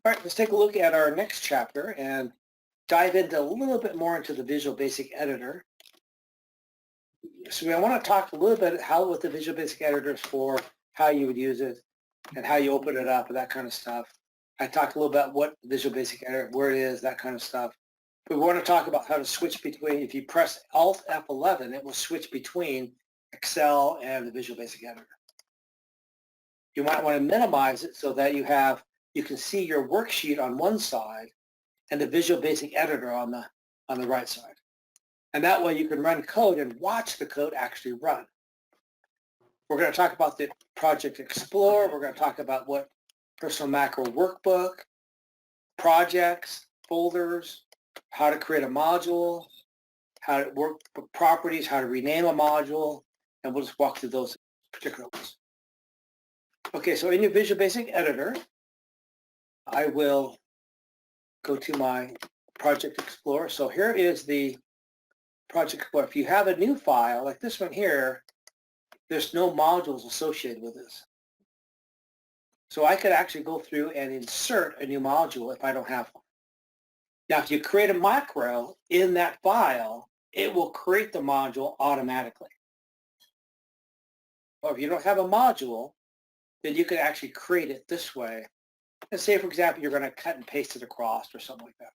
All right, let's take a look at our next chapter and dive into a little bit more into the Visual Basic Editor. So I want to talk a little bit what the Visual Basic Editor is for, how you would use it, and how you open it up and that kind of stuff. I talked a little about what Visual Basic Editor, where it is, that kind of stuff. But we want to talk about how to switch between, if you press Alt F11, it will switch between Excel and the Visual Basic Editor. You might want to minimize it so that you can see your worksheet on one side and the Visual Basic Editor on the right side. And that way you can run code and watch the code actually run. We're going to talk about the Project Explorer. We're going to talk about what Personal Macro Workbook, projects, folders, how to create a module, how to work with properties, how to rename a module, and we'll just walk through those particular ones. Okay, so in your Visual Basic Editor, I will go to my Project Explorer. So here is the Project Explorer. If you have a new file, like this one here, there's no modules associated with this. So I could actually go through and insert a new module if I don't have one. Now, if you create a macro in that file, it will create the module automatically. Or if you don't have a module, then you can actually create it this way. And say, for example, you're going to cut and paste it across or something like that.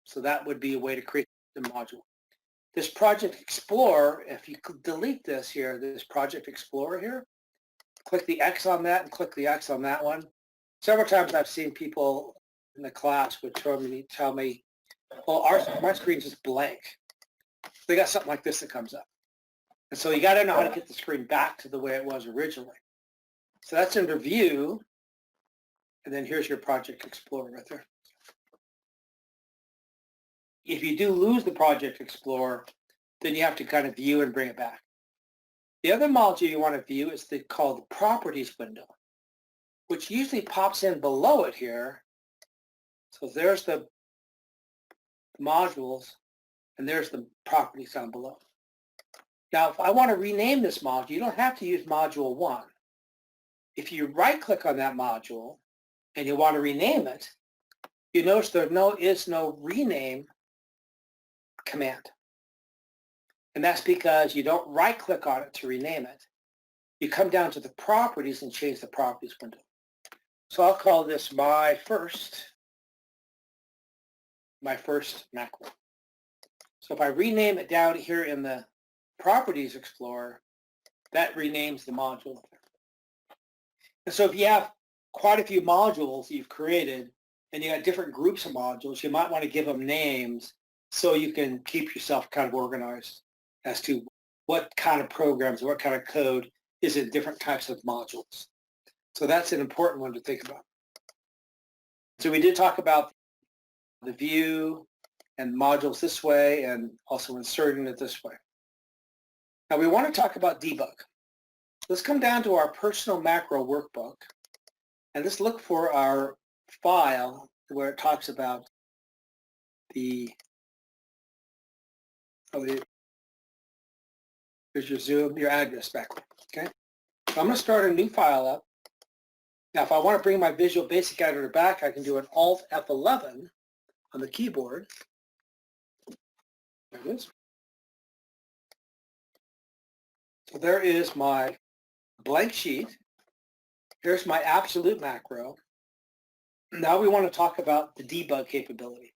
So that would be a way to create the module. This Project Explorer, if you could delete this here, this Project Explorer here, click the X on that and click the X on that one. Several times I've seen people in the class would tell me, well, my screen's just blank. They got something like this that comes up. And so you got to know how to get the screen back to the way it was originally. So that's under View, and then here's your Project Explorer right there. If you do lose the Project Explorer, then you have to kind of view and bring it back. The other module you want to view is called the Properties window, which usually pops in below it here. So there's the modules, and there's the properties down below. Now, if I want to rename this module, you don't have to use Module 1. If you right-click on that module and you want to rename it, you notice there is no rename command. And that's because you don't right-click on it to rename it. You come down to the properties and change the properties window. So I'll call this my first macro. So if I rename it down here in the Properties Explorer, that renames the module. And so if you have quite a few modules you've created and you got different groups of modules, you might want to give them names so you can keep yourself kind of organized as to what kind of programs, what kind of code is in different types of modules. So that's an important one to think about. So we did talk about the view and modules this way and also inserting it this way. Now we want to talk about debug. Let's come down to our personal macro workbook and let's look for our file where it talks about here's your zoom, your address background, okay? So I'm going to start a new file up. Now if I want to bring my Visual Basic Editor back, I can do an Alt F11 on the keyboard. There it is. So there is my blank sheet. Here's my absolute macro. Now we want to talk about the debug capability.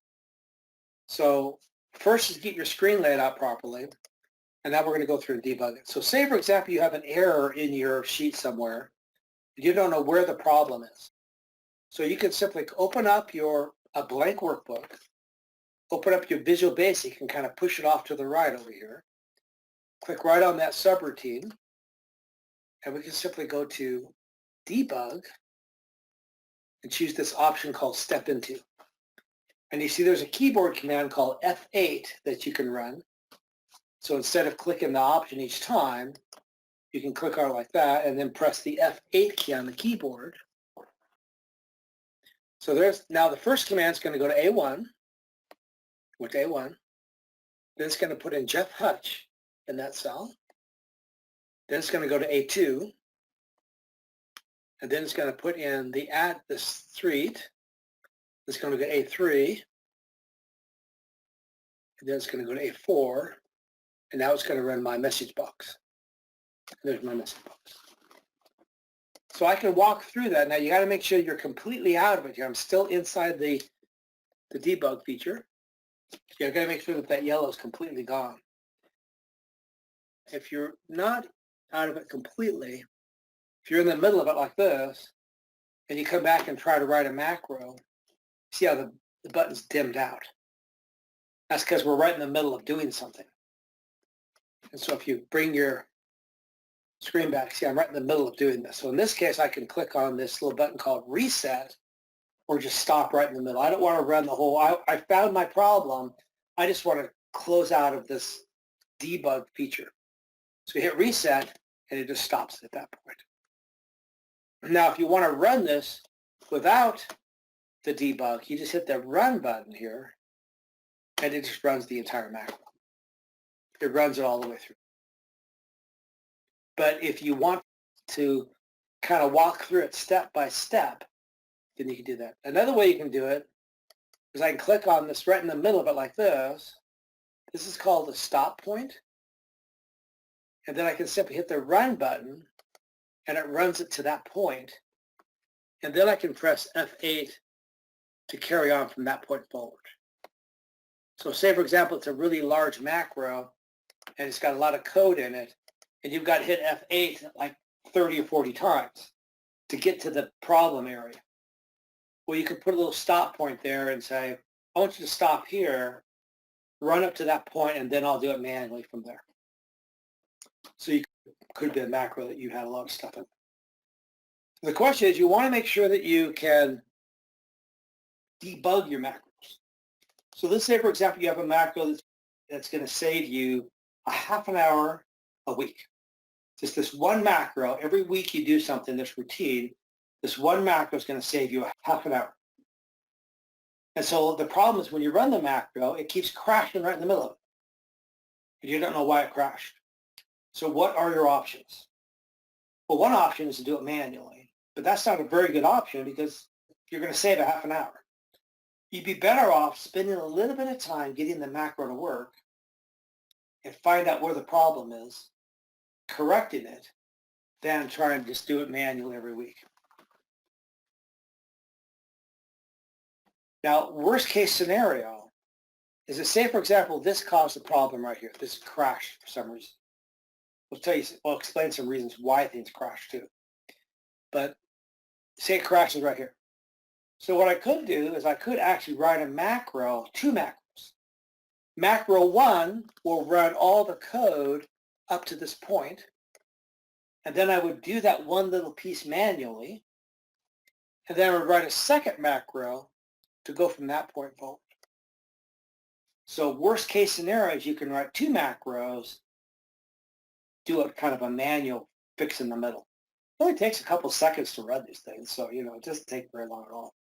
So first is get your screen laid out properly, and now we're going to go through and debug it. So say, for example, you have an error in your sheet somewhere. You don't know where the problem is. So you can simply open up a blank workbook, open up your Visual Basic and kind of push it off to the right over here. Click right on that subroutine, and we can simply go to Debug and choose this option called Step Into. And you see there's a keyboard command called F8 that you can run. So instead of clicking the option each time, you can click on it like that and then press the F8 key on the keyboard. So now the first command is going to go to A1, with A1. Then it's going to put in Jeff Hutch in that cell. Then it's going to go to A2. and then it's going to put in the street. It's going to go A3, and then it's going to go to A4, and now it's going to run my message box. There's my message box. So I can walk through that. Now you got to make sure you're completely out of it here. I'm still inside the debug feature. You've got to make sure that that yellow is completely gone. If you're not out of it completely, if you're in the middle of it like this, and you come back and try to write a macro, see how the button's dimmed out. That's because we're right in the middle of doing something. And so if you bring your screen back, see I'm right in the middle of doing this. So in this case, I can click on this little button called reset, or just stop right in the middle. I don't want to run the whole, I found my problem. I just want to close out of this debug feature. So you hit reset, and it just stops at that point. Now, if you want to run this without the debug, you just hit the run button here, and it just runs the entire macro. It runs it all the way through. But if you want to kind of walk through it step by step, then you can do that. Another way you can do it is I can click on this right in the middle of it like this. This is called the stop point. And then I can simply hit the run button, and it runs it to that point. And then I can press F8 to carry on from that point forward. So say, for example, it's a really large macro, and it's got a lot of code in it, and you've got to hit F8 like 30 or 40 times to get to the problem area. Well, you can put a little stop point there and say, I want you to stop here, run up to that point, and then I'll do it manually from there. So you could be a macro that you had a lot of stuff in. The question is, you want to make sure that you can debug your macros. So let's say, for example, you have a macro that's going to save you a half an hour a week. Just this one macro. Every week you do something that's routine. This one macro is going to save you a half an hour. And so the problem is when you run the macro, it keeps crashing right in the middle of it. And you don't know why it crashed. So what are your options? Well, one option is to do it manually, but that's not a very good option because you're going to save a half an hour. You'd be better off spending a little bit of time getting the macro to work and find out where the problem is, correcting it, than trying to just do it manually every week. Now, worst case scenario is to say, for example, this caused a problem right here. This crashed for some reason. I'll explain some reasons why things crash too. But say it crashes right here. So what I could do is I could actually write a macro, two macros. Macro 1 will run all the code up to this point, and then I would do that one little piece manually, and then I would write a second macro to go from that point forward. So worst case scenario is you can write two macros, do a kind of a manual fix in the middle. It only takes a couple seconds to run these things, so it doesn't take very long at all.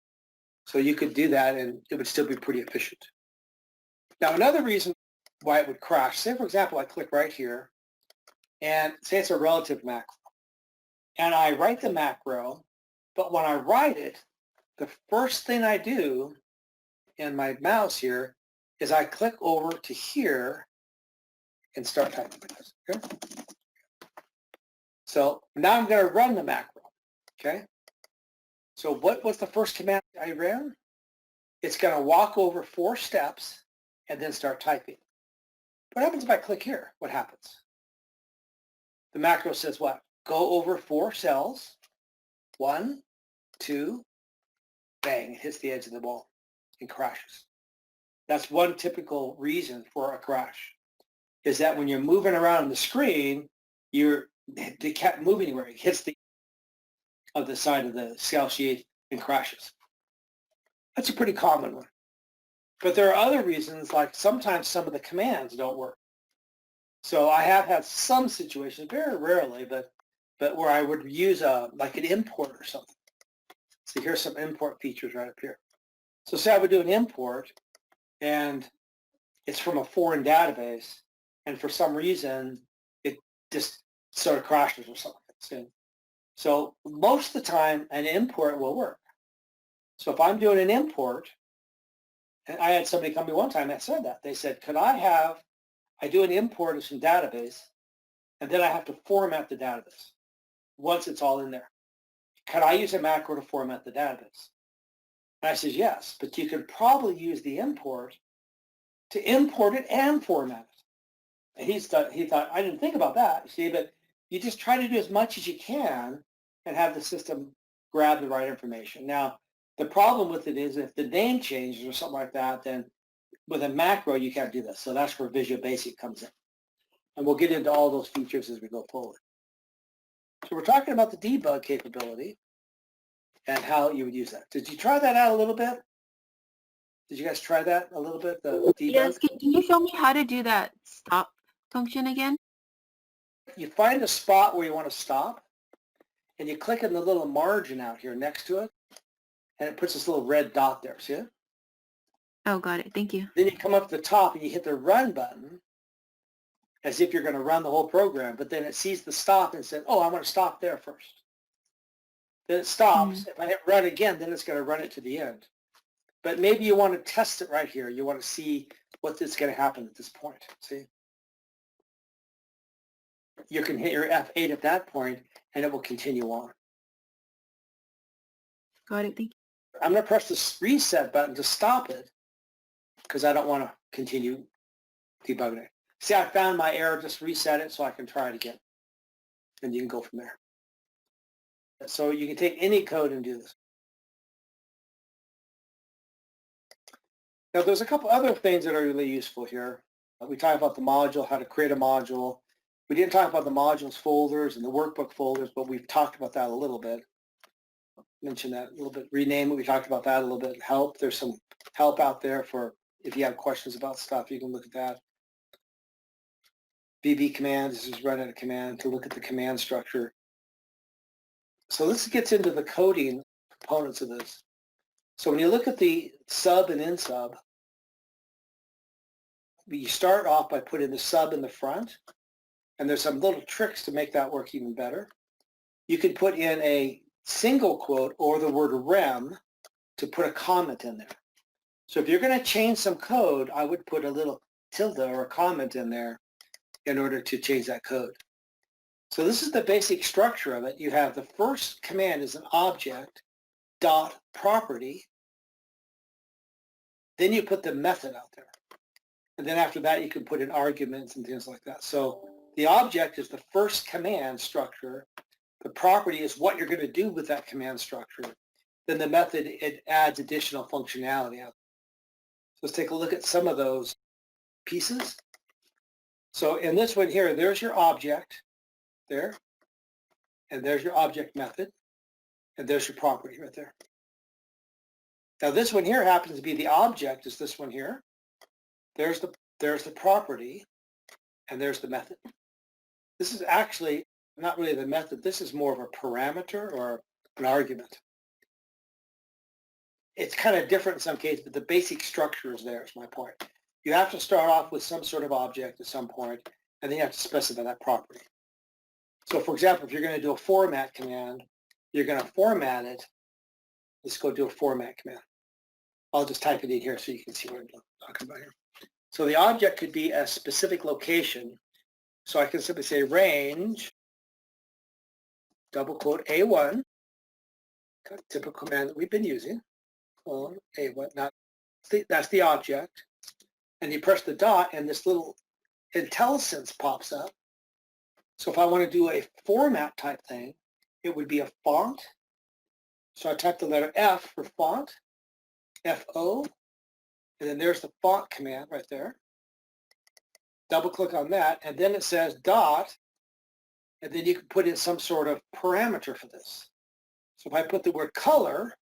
So you could do that, and it would still be pretty efficient. Now, another reason why it would crash, say, for example, I click right here, and say it's a relative macro, and I write the macro, but when I write it, the first thing I do in my mouse here is I click over to here and start typing this, okay? So now I'm going to run the macro, okay? So what was the first command I ran? It's going to walk over 4 steps and then start typing. What happens if I click here? What happens? The macro says what? Go over 4 cells. 1, 2, bang, it hits the edge of the wall and crashes. That's one typical reason for a crash, is that when you're moving around the screen, they kept moving where it hits the of the side of the cell sheet and crashes. That's a pretty common one. But there are other reasons, like sometimes some of the commands don't work. So I have had some situations, very rarely, but where I would use like an import or something. So here's some import features right up here. So say I would do an import, and it's from a foreign database, and for some reason it just sort of crashes or something. So most of the time, an import will work. So if I'm doing an import, and I had somebody come to me one time that said that. They said, could I do an import of some database, and then I have to format the database once it's all in there. Can I use a macro to format the database? And I said, yes, but you could probably use the import to import it and format it. And he thought, I didn't think about that, you see, but you just try to do as much as you can and have the system grab the right information. Now, the problem with it is if the name changes or something like that, then with a macro, you can't do this. So that's where Visual Basic comes in. And we'll get into all those features as we go forward. So we're talking about the debug capability and how you would use that. Did you try that out a little bit? Did you guys try that a little bit, the debug? Yes, can you show me how to do that stop function again? You find a spot where you want to stop, and you click in the little margin out here next to it, and it puts this little red dot there, see it? Oh, got it. Thank you. Then you come up to the top and you hit the run button as if you're going to run the whole program, but then it sees the stop and says, oh, I want to stop there first. Then it stops. If I hit run again, then it's going to run it to the end. But maybe you want to test it right here. You want to see what is going to happen at this point, see? You can hit your F8 at that point, and it will continue on. Got it. Thank you. I'm going to press the reset button to stop it because I don't want to continue debugging it. See, I found my error, just reset it so I can try it again. And you can go from there. So you can take any code and do this. Now, there's a couple other things that are really useful here. We talked about the module, how to create a module. We didn't talk about the modules folders and the workbook folders, but we've talked about that a little bit. Mention that a little bit. Rename it. We talked about that a little bit. Help. There's some help out there for if you have questions about stuff, you can look at that. VB commands is running a command to look at the command structure. So this gets into the coding components of this. So when you look at the sub and in sub, you start off by putting the sub in the front, and there's some little tricks to make that work even better. You can put in a single quote or the word rem to put a comment in there. So if you're going to change some code, I would put a little tilde or a comment in there in order to change that code. So this is the basic structure of it. You have the first command is an object dot property. Then you put the method out there. And then after that, you can put in arguments and things like that. So the object is the first command structure. The property is what you're going to do with that command structure. Then the method, it adds additional functionality out. So let's take a look at some of those pieces. So in this one here, there's your object there, and there's your object method, and there's your property right there. Now this one here happens to be the object is this one here. There's the property, and there's the method. This is actually not really the method. This is more of a parameter or an argument. It's kind of different in some cases, but the basic structure is there, is my point. You have to start off with some sort of object at some point, and then you have to specify that property. So for example, if you're going to do a format command, you're going to format it. Let's go do a format command. I'll just type it in here so you can see what I'm talking about here. So the object could be a specific location. So I can simply say range, double quote, A1, typical command that we've been using. A1, that's the object. And you press the dot, and this little IntelliSense pops up. So if I want to do a format type thing, it would be a font. So I type the letter F for font, F-O, and then there's the font command right there. Double click on that, and then it says dot, and then you can put in some sort of parameter for this. So if I put the word color,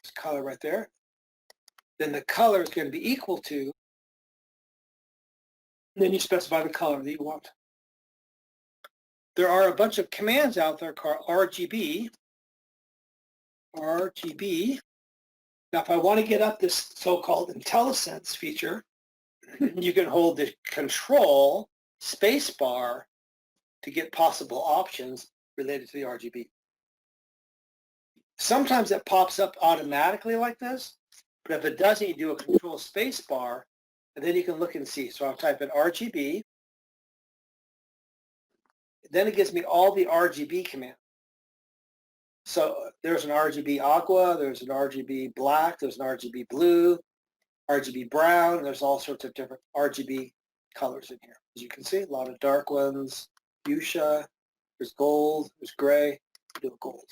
this color right there, then the color is going to be equal to, then you specify the color that you want. There are a bunch of commands out there called RGB. Now, if I want to get up this so-called IntelliSense feature, you can hold the Control spacebar to get possible options. related to the RGB. Sometimes it pops up automatically like this, but if it doesn't, you do a control space bar, and then you can look and see. So I'll type in RGB. Then it gives me all the RGB commands. So there's an RGB aqua, there's an RGB black, there's an RGB blue, RGB brown. There's all sorts of different RGB colors in here. As you can see, a lot of dark ones, fuchsia, there's gold, there's gray, do a gold.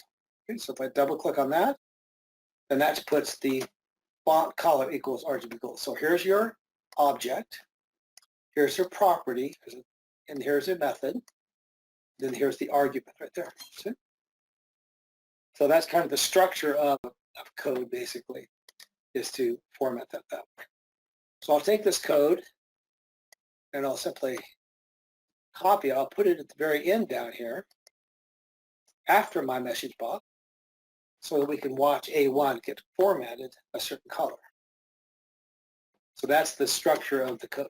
Okay, so if I double click on that, then that puts the font color equals RGB gold. So here's your object, here's your property, and here's your method. Then here's the argument right there. See? So that's kind of the structure of code, basically, is to format that way. So I'll take this code, and I'll simply copy it. I'll put it at the very end down here, after my message box, so that we can watch A1 get formatted a certain color. So that's the structure of the code.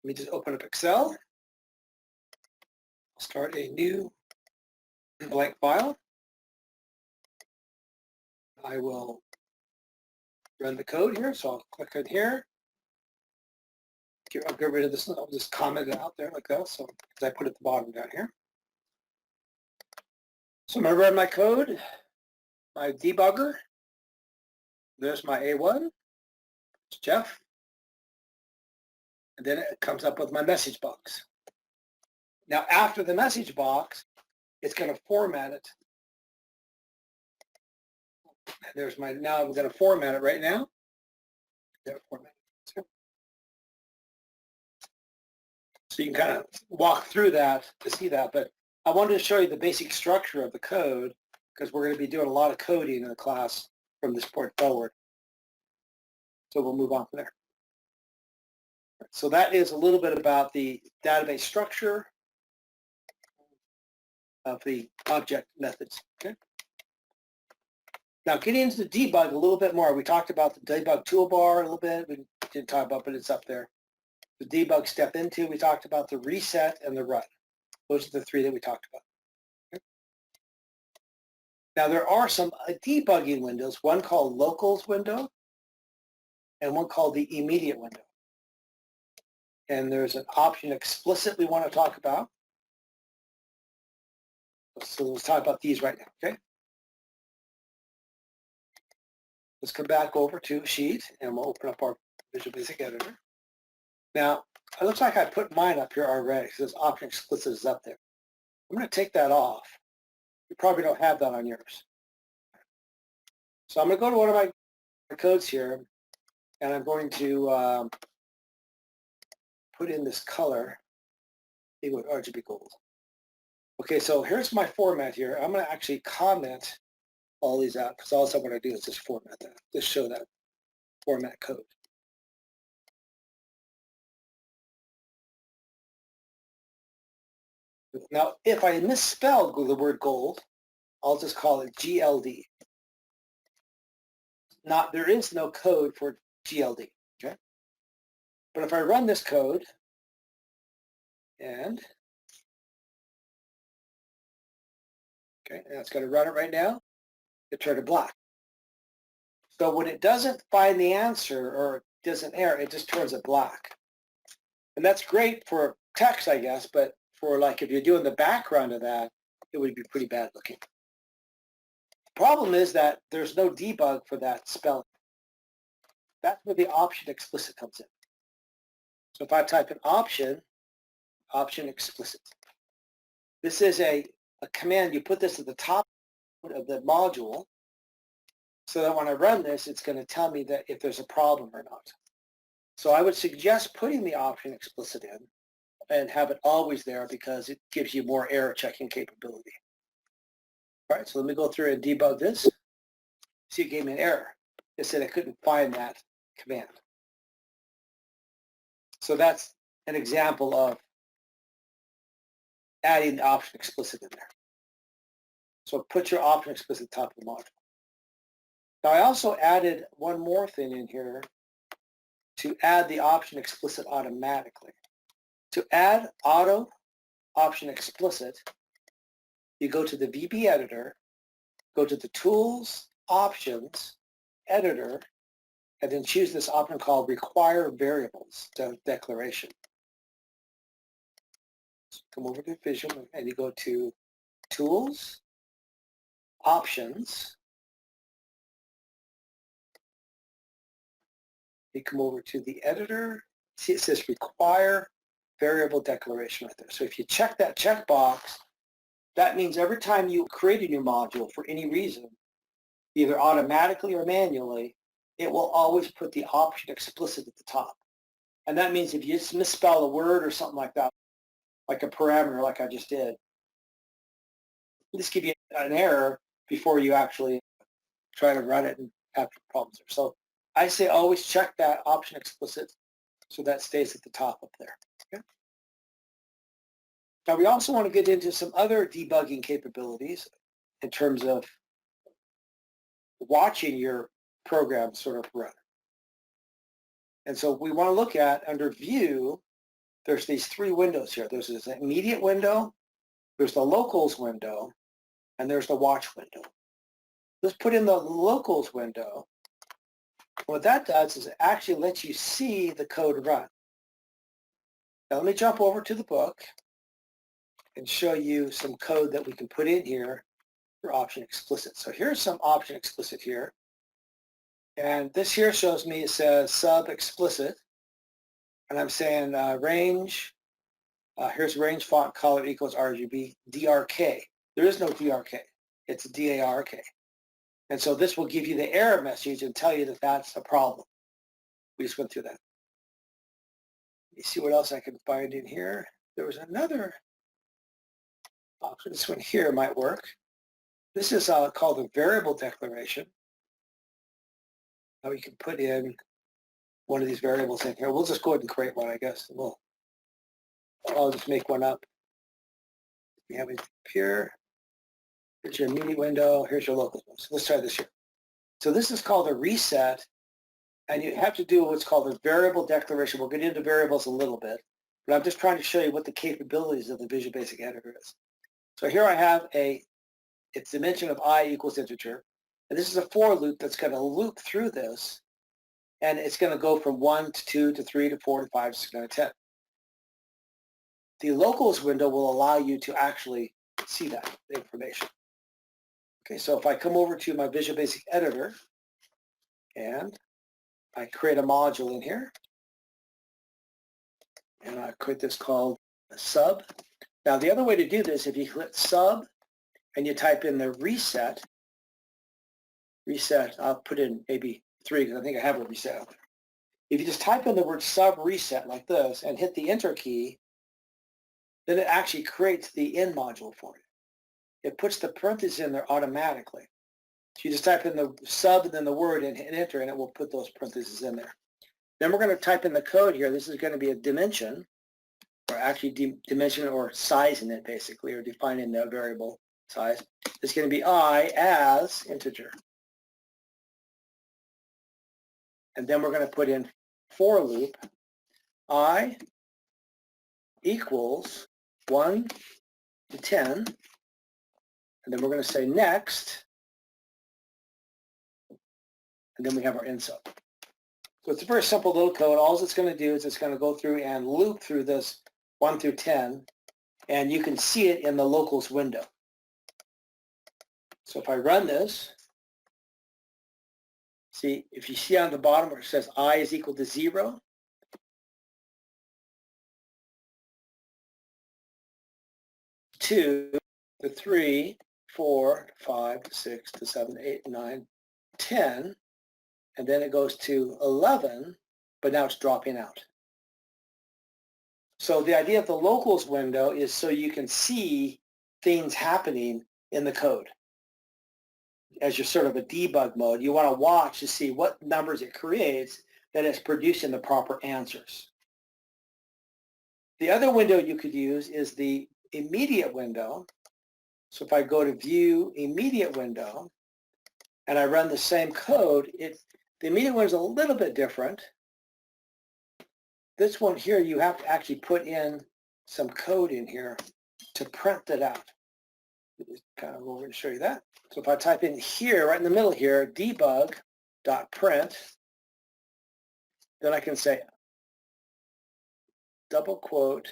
Let me just open up Excel. Start a new blank file. I will run the code here, so I'll click in here. I'll get rid of this. I'll just comment it out there like that. So because I put it at the bottom down here. So I'm going to run my code, my debugger. There's my A1. It's Jeff. And then it comes up with my message box. Now after the message box, it's going to format it. And there's my, now I'm going to format it right now. So you can kind of walk through that to see that, but I wanted to show you the basic structure of the code because we're going to be doing a lot of coding in the class from this point forward. So we'll move on from there. So that is a little bit about the database structure of the object methods. Okay. Now getting into the debug a little bit more, we talked about the debug toolbar a little bit. We didn't talk about, but it's up there. The debug step into, we talked about the reset and the run. Those are the three that we talked about. Okay. Now there are some debugging windows, one called locals window and one called the immediate window. And there's an option explicit we want to talk about. So let's talk about these right now, okay? Let's come back over to Sheet, and we'll open up our Visual Basic Editor. Now, it looks like I put mine up here already, because option explicit is up there. I'm going to take that off. You probably don't have that on yours. So I'm going to go to one of my codes here, and I'm going to put in this color equal RGB gold. Okay, so here's my format here. I'm going to actually comment all these out because all I want to do is just format that, just show that format code. Now, if I misspelled the word gold, I'll just call it GLD. There is no code for GLD, okay? But if I run this code and it's going to run it right now, it turned to black. So when it doesn't find the answer or does an error, it just turns it black. And that's great for text, I guess, but for like if you're doing the background of that, it would be pretty bad looking. The problem is that there's no debug for that spelling. That's where the option explicit comes in. So if I type in option explicit, this is a command. You put this at the top of the module so that when I run this, it's going to tell me that if there's a problem or not. So I would suggest putting the option explicit in and have it always there because it gives you more error checking capability. All right, so let me go through and debug this. See, it gave me an error. It said I couldn't find that command. So that's an example of adding the option explicit in there. So put your option explicit at the top of the module. Now I also added one more thing in here to add the option explicit automatically. To add auto option explicit, you go to the VB editor, go to the Tools, Options, Editor, and then choose this option called Require Variables Declaration. So come over to Visual and you go to Tools, Options. You come over to the editor. See, it says Require Variable Declaration right there. So if you check that checkbox, that means every time you create a new module for any reason, either automatically or manually, it will always put the option explicit at the top. And that means if you just misspell a word or something like that, like a parameter like I just did, it'll just give you an error before you actually try to run it and have problems there. So I say always check that option explicit so that stays at the top up there. Okay? Now we also want to get into some other debugging capabilities in terms of watching your program sort of run. And so we want to look at under View, there's these three windows here. There's this immediate window, there's the locals window, and there's the watch window. Let's put in the locals window. What that does is it actually lets you see the code run. Now let me jump over to the book and show you some code that we can put in here for option explicit. So here's some option explicit here. And this here shows me, it says sub explicit. And I'm saying range, here's range font color equals RGB DRK. There is no DRK. It's DARK. And so this will give you the error message and tell you that that's a problem. We just went through that. Let me see what else I can find in here. There was another option. This one here might work. This is called a variable declaration. Now you can put in one of these variables in here. We'll just go ahead and create one, I guess. I'll just make one up. We have it here. Here's your immediate window. Here's your local one. So let's try this here. So this is called a reset, and you have to do what's called a variable declaration. We'll get into variables a little bit, but I'm just trying to show you what the capabilities of the Visual Basic Editor is. So here I have its dimension of I equals integer, and this is a for loop that's going to loop through this, and it's going to go from 1 to 2 to 3 to 4 to 5 to 6 to 10. The locals window will allow you to actually see that information. Okay, so if I come over to my Visual Basic Editor and I create a module in here, and I create this called a sub. Now the other way to do this, if you click sub and you type in the reset, I'll put in maybe 3 because I think I have a reset out there. If you just type in the word sub reset like this and hit the enter key, then it actually creates the end module for you. It puts the parentheses in there automatically. So you just type in the sub and then the word and hit enter, and it will put those parentheses in there. Then we're going to type in the code here. This is going to be a dimension, or actually dimension or size in it basically, or defining the variable size. It's going to be I as integer. And then we're going to put in for loop, I equals 1 to 10. And then we're going to say next, and then we have our end sub. So it's a very simple little code. All it's going to do is it's going to go through and loop through this 1 through 10, and you can see it in the locals window. So if I run this, see, if you see on the bottom where it says I is equal to 0, two to 3, 4, 5, 6 to 7, 8, 9, 10, and then it goes to 11, but now it's dropping out. So the idea of the locals window is so you can see things happening in the code. As you're sort of a debug mode, you want to watch to see what numbers it creates that it's producing the proper answers. The other window you could use is the immediate window. So if I go to View Immediate Window and I run the same code, the immediate window is a little bit different. This one here, you have to actually put in some code in here to print that out. Just kind of go over and show you that. So if I type in here, right in the middle here, debug.print, then I can say double quote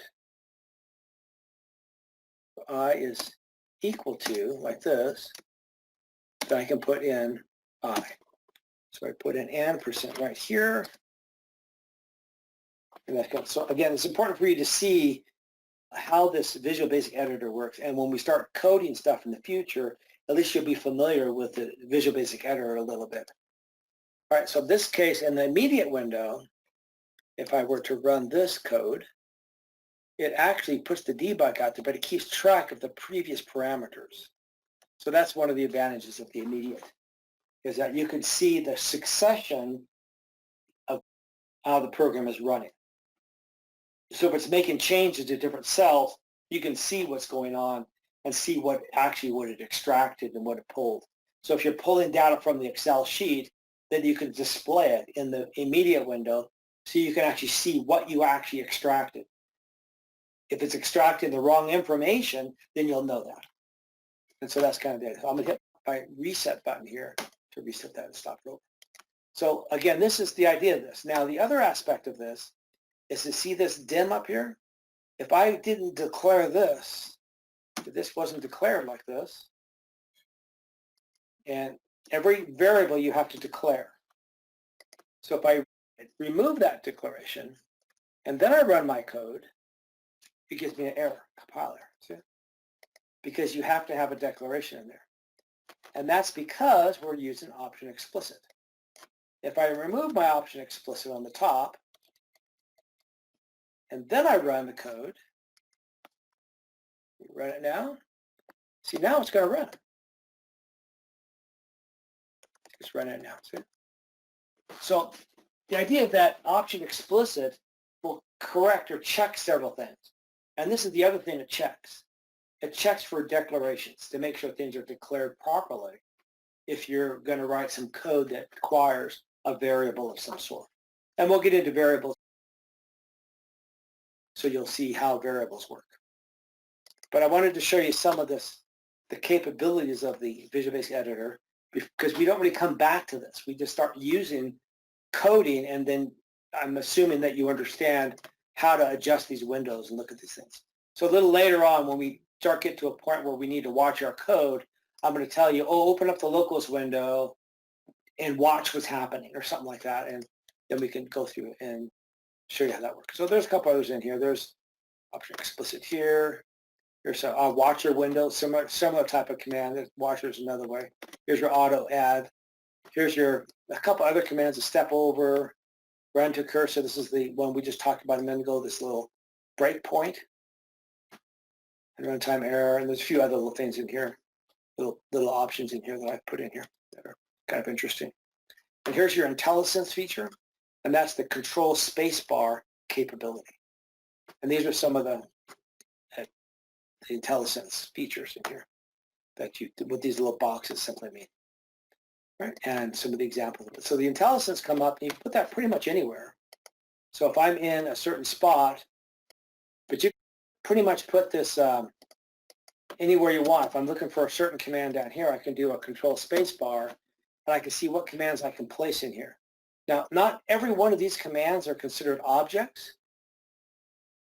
I is equal to, like this, then I can put in I. So I put in % right here. And that comes. So again, it's important for you to see how this Visual Basic Editor works. And when we start coding stuff in the future, at least you'll be familiar with the Visual Basic Editor a little bit. All right, so in this case, in the immediate window, if I were to run this code, it actually puts the debug out there, but it keeps track of the previous parameters. So that's one of the advantages of the immediate, is that you can see the succession of how the program is running. So if it's making changes to different cells, you can see what's going on and see what it extracted and what it pulled. So if you're pulling data from the Excel sheet, then you can display it in the immediate window so you can actually see what you actually extracted. If it's extracting the wrong information, then you'll know that. And so that's kind of it. So I'm going to hit my reset button here to reset that and stop it over. So again, this is the idea of this. Now, the other aspect of this is to see this dim up here. If I didn't declare this, if this wasn't declared like this, and every variable you have to declare. So if I remove that declaration, and then I run my code, it gives me an error, compiler, see? Because you have to have a declaration in there. And that's because we're using option explicit. If I remove my option explicit on the top, and then I run the code, run it now, see now it's going to run. Just run it now, see? So the idea of that option explicit will correct or check several things. And this is the other thing it checks. It checks for declarations to make sure things are declared properly if you're going to write some code that requires a variable of some sort. And we'll get into variables so you'll see how variables work. But I wanted to show you some of the capabilities of the Visual Basic Editor, because we don't really come back to this. We just start using coding, and then I'm assuming that you understand how to adjust these windows and look at these things. So a little later on, when we start getting to a point where we need to watch our code, I'm going to tell you, oh, open up the locals window and watch what's happening or something like that, and then we can go through and show you how that works. So there's a couple others in here. There's option explicit here. Here's a watcher window, similar type of command. Watcher is another way. Here's your auto add. Here's a couple other commands, a step over, run to cursor. This is the one we just talked about a minute ago, this little breakpoint, and runtime error, and there's a few other little things in here, little options in here that I've put in here that are kind of interesting. And here's your IntelliSense feature, and that's the control spacebar capability. And these are some of the IntelliSense features in here that what these little boxes simply mean. Right? And some of the examples of it. So the IntelliSense come up, and you can put that pretty much anywhere. So if I'm in a certain spot, but you pretty much put this anywhere you want. If I'm looking for a certain command down here, I can do a control spacebar, and I can see what commands I can place in here. Now, not every one of these commands are considered objects.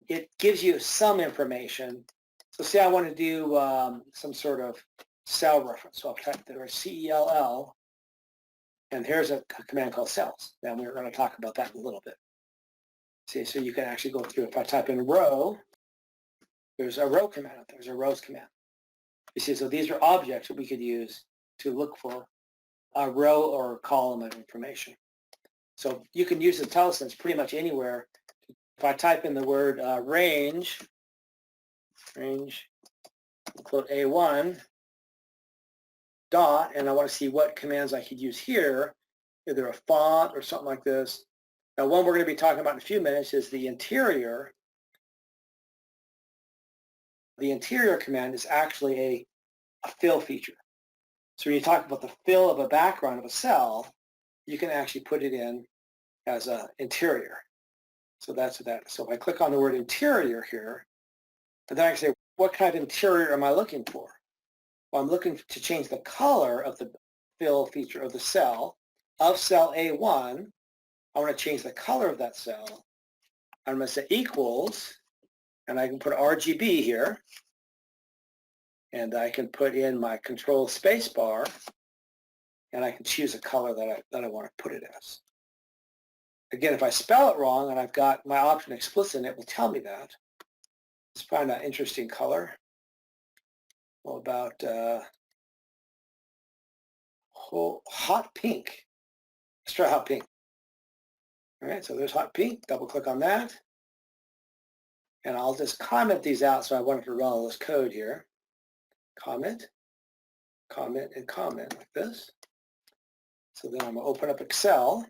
It gives you some information. So say I want to do some sort of cell reference. So I'll type there CELL, and here's a command called cells. Then we're going to talk about that in a little bit. See, so you can actually go through. If I type in row, there's a row command. There's a rows command. You see, so these are objects that we could use to look for a row or a column of information. So you can use IntelliSense pretty much anywhere. If I type in the word range, quote A1, dot, and I want to see what commands I could use here, either a font or something like this. Now, one we're going to be talking about in a few minutes is the interior. The interior command is actually a fill feature. So when you talk about the fill of a background of a cell, you can actually put it in as an interior. So that's that. So if I click on the word interior here, and then I can say, what kind of interior am I looking for? Well, I'm looking to change the color of the fill feature of the cell. Of cell A1, I want to change the color of that cell. I'm going to say equals, and I can put RGB here, and I can put in my control space bar, and I can choose a color that I want to put it as. Again, if I spell it wrong and I've got my option explicit, it will tell me that. Let's find an interesting color. What about hot pink? Let's try hot pink. All right, so there's hot pink. Double click on that. And I'll just comment these out, so I want it to run all this code here. Comment, comment, and comment like this. So then I'm going to open up Excel.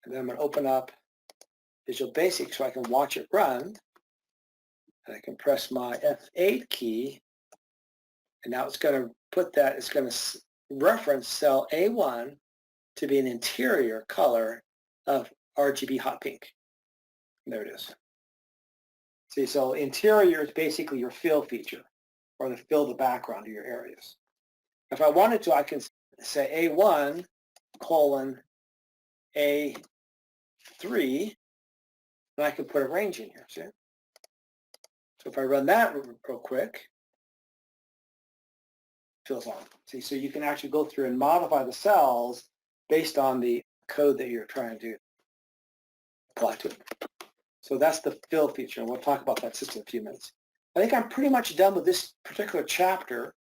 And then I'm going to open up Visual Basic so I can watch it run. And I can press my F8 key. And now it's going to put that, it's going to reference cell A1 to be an interior color of RGB hot pink. And there it is. See, so interior is basically your fill feature, or to fill the background of your areas. If I wanted to, I can say A1 colon A3, and I can put a range in here, see? So if I run that real quick, it fills on. See, so you can actually go through and modify the cells based on the code that you're trying to apply to it. So that's the fill feature, and we'll talk about that just in a few minutes. I think I'm pretty much done with this particular chapter.